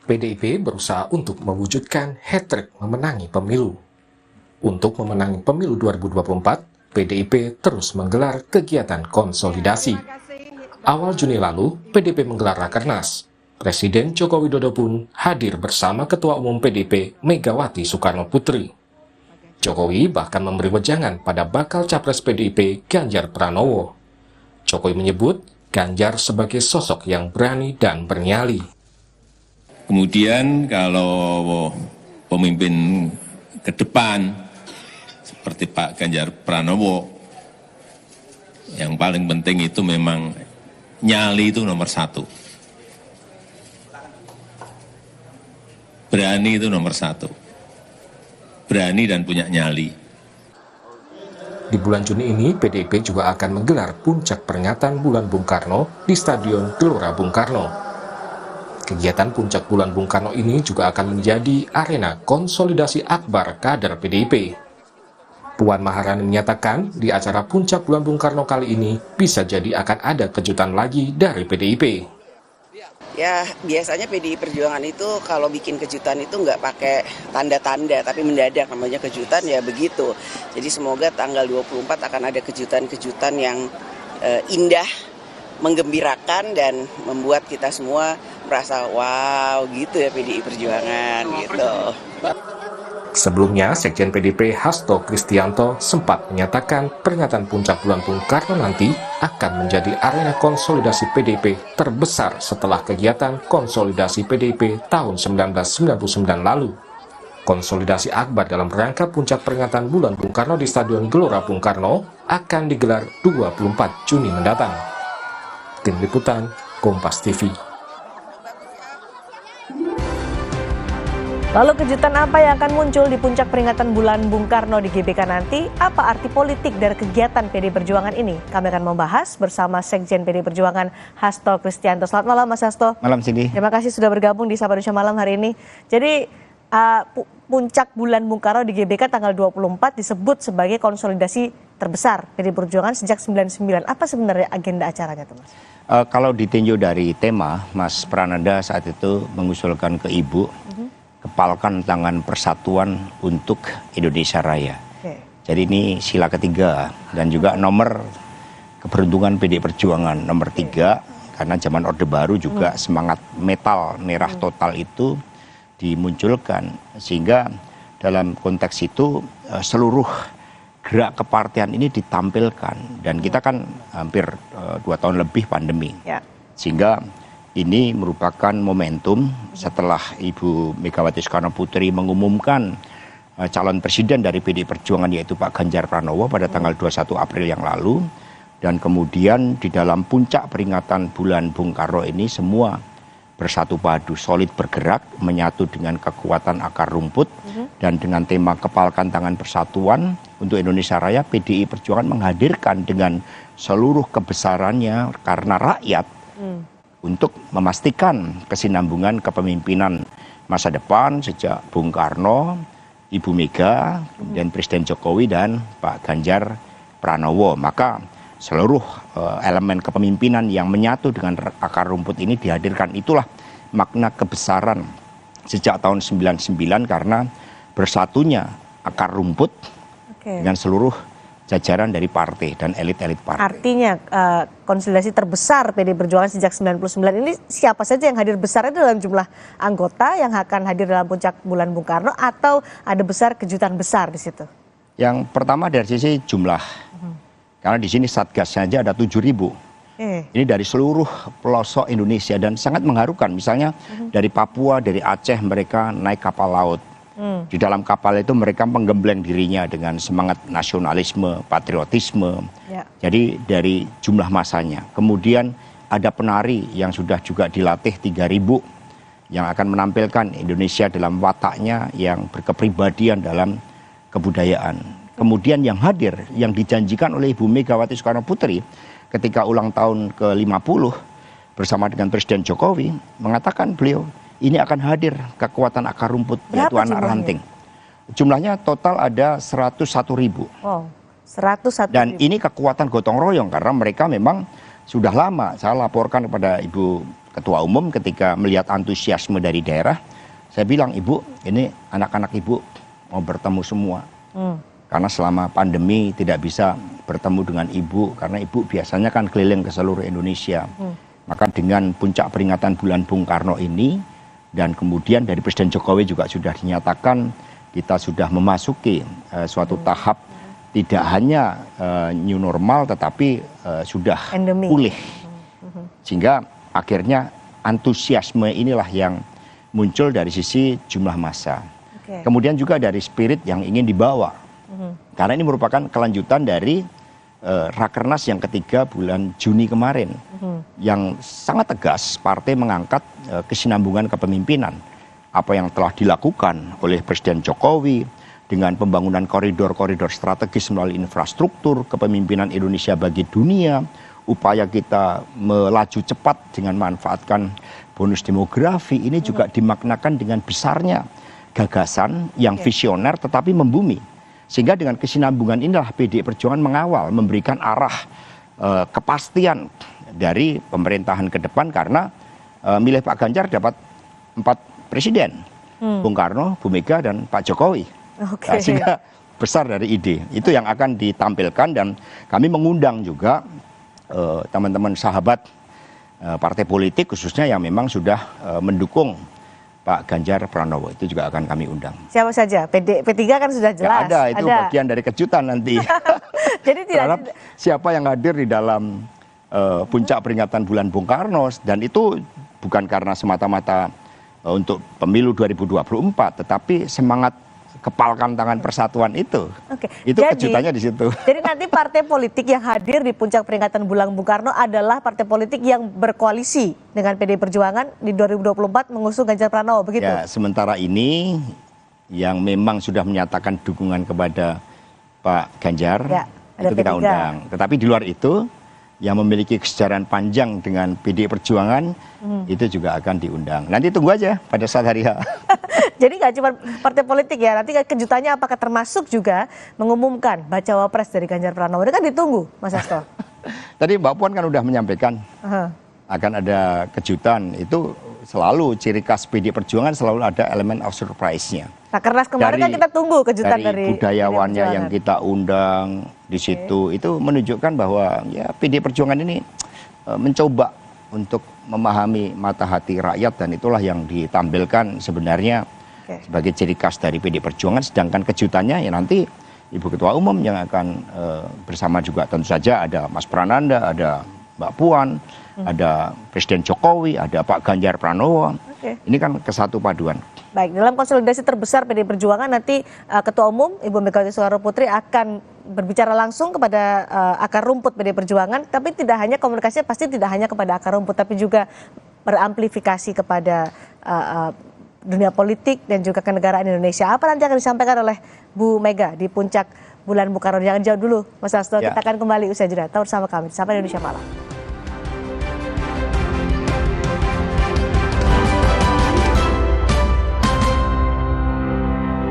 PDIP berusaha untuk mewujudkan hat-trick memenangi pemilu. Untuk memenangi pemilu 2024, PDIP terus menggelar kegiatan konsolidasi. Awal Juni lalu, PDIP menggelar Rakernas. Presiden Joko Widodo pun hadir bersama Ketua Umum PDIP Megawati Soekarno Putri. Jokowi bahkan memberi wejangan pada bakal capres PDIP Ganjar Pranowo. Jokowi menyebut Ganjar sebagai sosok yang berani dan bernyali. Kemudian kalau pemimpin ke depan seperti Pak Ganjar Pranowo, yang paling penting itu memang nyali itu nomor satu. Berani itu nomor satu. Berani dan punya nyali. Di bulan Juni ini, PDIP juga akan menggelar puncak peringatan Bulan Bung Karno di Stadion Gelora Bung Karno. Kegiatan puncak Bulan Bung Karno ini juga akan menjadi arena konsolidasi akbar kader PDIP. Puan Maharani menyatakan di acara puncak Bulan Bung Karno kali ini bisa jadi akan ada kejutan lagi dari PDIP. Ya, biasanya PDI Perjuangan itu kalau bikin kejutan itu nggak pakai tanda-tanda, tapi mendadak, namanya kejutan ya begitu. Jadi semoga tanggal 24 akan ada kejutan-kejutan yang indah, menggembirakan, dan membuat kita semua merasa wow gitu ya PDI Perjuangan gitu. Sebelumnya, Sekjen PDIP Hasto Kristianto sempat menyatakan peringatan puncak Bulan Bung Karno nanti akan menjadi arena konsolidasi PDIP terbesar setelah kegiatan konsolidasi PDIP tahun 1999 lalu. Konsolidasi akbar dalam rangka puncak peringatan Bulan Bung Karno di Stadion Gelora Bung Karno akan digelar 24 Juni mendatang. Tim Liputan, Kompas TV. Lalu kejutan apa yang akan muncul di puncak peringatan Bulan Bung Karno di GBK nanti? Apa arti politik dari kegiatan PD Perjuangan ini? Kami akan membahas bersama Sekjen PD Perjuangan Hasto Kristianto. Selamat malam Mas Hasto. Malam Cindy. Terima kasih sudah bergabung di Sapa Indonesia Malam hari ini. Jadi puncak Bulan Bung Karno di GBK tanggal 24 disebut sebagai konsolidasi terbesar PD Perjuangan sejak 99. Apa sebenarnya agenda acaranya tuh Mas? Kalau ditinjau dari tema, Mas Prananda saat itu mengusulkan ke Ibu, kepalkan tangan persatuan untuk Indonesia Raya. Jadi ini sila ketiga dan juga nomor keberuntungan PD Perjuangan nomor 3, karena zaman Orde Baru juga semangat metal merah total itu dimunculkan, sehingga dalam konteks itu seluruh gerak kepartian ini ditampilkan, dan kita kan hampir 2 tahun lebih pandemi, sehingga ini merupakan momentum setelah Ibu Megawati Soekarno Putri mengumumkan calon presiden dari PDI Perjuangan yaitu Pak Ganjar Pranowo pada tanggal 21 April yang lalu. Dan kemudian di dalam puncak peringatan Bulan Bung Karno ini semua bersatu padu, solid bergerak, menyatu dengan kekuatan akar rumput. Dan dengan tema kepalkan tangan persatuan untuk Indonesia Raya, PDI Perjuangan menghadirkan dengan seluruh kebesarannya karena rakyat, untuk memastikan kesinambungan kepemimpinan masa depan sejak Bung Karno, Ibu Mega, kemudian Presiden Jokowi dan Pak Ganjar Pranowo. Maka seluruh elemen kepemimpinan yang menyatu dengan akar rumput ini dihadirkan. Itulah makna kebesaran sejak tahun 99, karena bersatunya akar rumput dengan seluruh jajaran dari partai dan elit-elit partai. Artinya konsolidasi terbesar PD Perjuangan sejak 99 ini siapa saja yang hadir besar itu dalam jumlah anggota yang akan hadir dalam puncak Bulan Bung Karno, atau ada besar kejutan besar di situ? Yang pertama dari sisi jumlah, karena di sini satgasnya aja ada 7.000. Ini dari seluruh pelosok Indonesia dan sangat mengharukan. Misalnya dari Papua, dari Aceh, mereka naik kapal laut. Di dalam kapal itu mereka menggembleng dirinya dengan semangat nasionalisme, patriotisme. Jadi dari jumlah masanya. Kemudian ada penari yang sudah juga dilatih 3.000 yang akan menampilkan Indonesia dalam wataknya yang berkepribadian dalam kebudayaan. Kemudian yang hadir, yang dijanjikan oleh Ibu Megawati Soekarno Putri ketika ulang tahun ke-50 bersama dengan Presiden Jokowi, mengatakan beliau ini akan hadir kekuatan akar rumput, yaitu anak ranting. Jumlahnya total ada 101.000. Wow, 101.000. Dan ini kekuatan gotong royong, karena mereka memang sudah lama, saya laporkan kepada Ibu Ketua Umum ketika melihat antusiasme dari daerah, saya bilang, Ibu, ini anak-anak Ibu mau bertemu semua. Karena selama pandemi tidak bisa bertemu dengan Ibu, karena Ibu biasanya kan keliling ke seluruh Indonesia. Maka dengan puncak peringatan Bulan Bung Karno ini, dan kemudian dari Presiden Jokowi juga sudah dinyatakan kita sudah memasuki suatu tahap tidak hanya new normal tetapi sudah Endemi. pulih. Sehingga akhirnya antusiasme inilah yang muncul dari sisi jumlah massa. Kemudian juga dari spirit yang ingin dibawa. Karena ini merupakan kelanjutan dari Rakernas yang ketiga bulan Juni kemarin. Yang sangat tegas partai mengangkat kesinambungan kepemimpinan. Apa yang telah dilakukan oleh Presiden Jokowi dengan pembangunan koridor-koridor strategis melalui infrastruktur, kepemimpinan Indonesia bagi dunia, upaya kita melaju cepat dengan memanfaatkan bonus demografi, ini juga dimaknakan dengan besarnya gagasan yang visioner tetapi membumi. Sehingga dengan kesinambungan inilah PDI Perjuangan mengawal, memberikan arah kepastian dari pemerintahan ke depan karena milih Pak Ganjar dapat 4 presiden, Bung Karno, Bu Mega, dan Pak Jokowi. Nah, sehingga besar dari ide itu yang akan ditampilkan dan kami mengundang juga teman-teman sahabat partai politik khususnya yang memang sudah mendukung Pak Ganjar Pranowo, itu juga akan kami undang. Siapa saja? P3 kan sudah jelas. Ya, itu bagian dari kejutan nanti. Jadi tidak siapa yang hadir di dalam puncak peringatan Bulan Bung Karno, dan itu bukan karena semata-mata untuk pemilu 2024, tetapi semangat kepalkan tangan persatuan itu. Itu kejutannya di situ. Jadi nanti partai politik yang hadir di puncak peringatan Bulan Bung Karno adalah partai politik yang berkoalisi dengan PDI Perjuangan di 2024 mengusung Ganjar Pranowo, begitu? Ya, sementara ini yang memang sudah menyatakan dukungan kepada Pak Ganjar, ya, itu kita undang. Tetapi di luar itu, yang memiliki kesejarahan panjang dengan PDI Perjuangan, itu juga akan diundang. Nanti tunggu aja pada saat hari H. Jadi nggak cuma partai politik ya, nanti kejutannya apakah termasuk juga mengumumkan bacawa pres dari Ganjar Pranowo? Ini kan ditunggu, Mas Hasto. Tadi Mbak Puan kan udah menyampaikan akan ada kejutan, itu selalu ciri khas PDI Perjuangan, selalu ada elemen of surprise-nya. Rakernas kemarin kan kita tunggu kejutan dari budayawannya yang kita undang di situ, itu menunjukkan bahwa ya PDI Perjuangan ini mencoba untuk memahami mata hati rakyat, dan itulah yang ditampilkan sebenarnya sebagai ciri khas dari PDI Perjuangan. Sedangkan kejutannya ya nanti Ibu Ketua Umum yang akan bersama juga tentu saja ada Mas Prananda, ada Mbak Puan, ada Presiden Jokowi, ada Pak Ganjar Pranowo. Ini kan kesatu paduan. Baik, dalam konsolidasi terbesar PDI Perjuangan nanti Ketua Umum Ibu Megawati Soekarno Putri akan berbicara langsung kepada akar rumput PDI Perjuangan, tapi tidak hanya komunikasinya pasti tidak hanya kepada akar rumput, tapi juga beramplifikasi kepada dunia politik dan juga kenegaraan Indonesia. Apa nanti akan disampaikan oleh Bu Mega di puncak Bulan Bung Karno? Jangan jauh dulu, Mas Hasto. Kita akan kembali usai jeda. Tetap bersama kami, sampai Indonesia Malam.